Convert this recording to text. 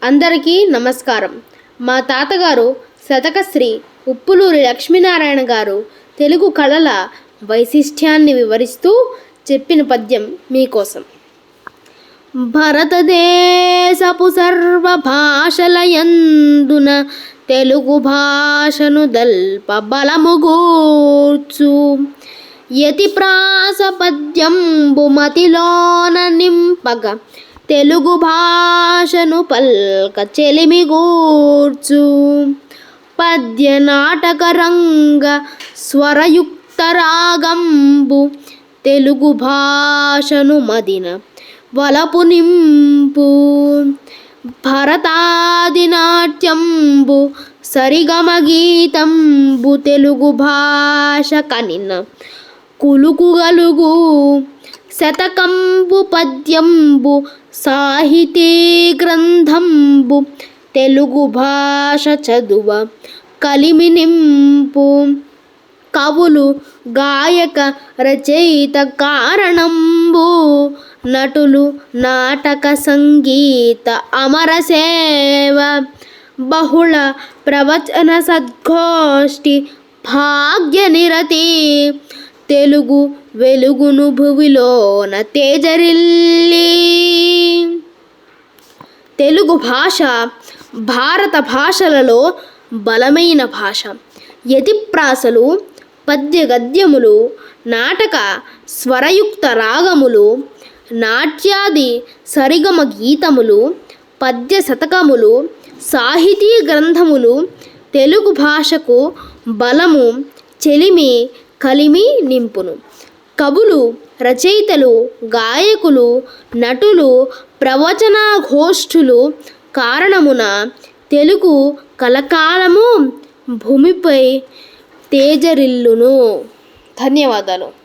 అందరికీ నమస్కారం. మా తాతగారు శతకశ్రీ ఉప్పులూరి లక్ష్మీనారాయణ గారు తెలుగు కళల వైశిష్ట్యాన్ని వివరిస్తూ చెప్పిన పద్యం మీకోసం. భారతదేశపు సర్వ భాషలయందున తెలుగు భాషను దల్ప బలముగూర్చు యతి ప్రాస పద్యంబు మతిలోన నింపగ తెలుగు భాషను పల్క చెలిమిగూర్చు పద్య నాటక రంగ స్వరయుక్త రాగంబు తెలుగు భాషను మదిన వలపు నింపు భరతాది నాట్యంబు సరిగమ గీతంబు తెలుగు భాష కనిన కులుకుగలుగు శతకంబు పద్యంబు సాహితీ గ్రంథంబు తెలుగు భాష చదువ కలిమి నింపు కవులు గాయక రచయిత కారణంబు నటులు నాటక సంగీత అమర సేవ బహుళ ప్రవచన సద్గోష్ఠి భాగ్య నిరతి తెలుగు వెలుగును భువిలోన తేజరిల్లి. తెలుగు భాష భారత భాషలలో బలమైన భాష. యతిప్రాసలు, పద్య గద్యములు, నాటక స్వరయుక్త రాగములు, నాట్యాది సరిగమ గీతములు, పద్య శతకములు, సాహితీ గ్రంథములు తెలుగు భాషకు బలము, చెలిమి, కలిమి నింపును. కవులు, రచయితలు, గాయకులు, నటులు, ప్రవచనఘోష్ఠులు కారణమున తెలుగు కలకాలము భూమిపై తేజరిల్లును. ధన్యవాదాలు.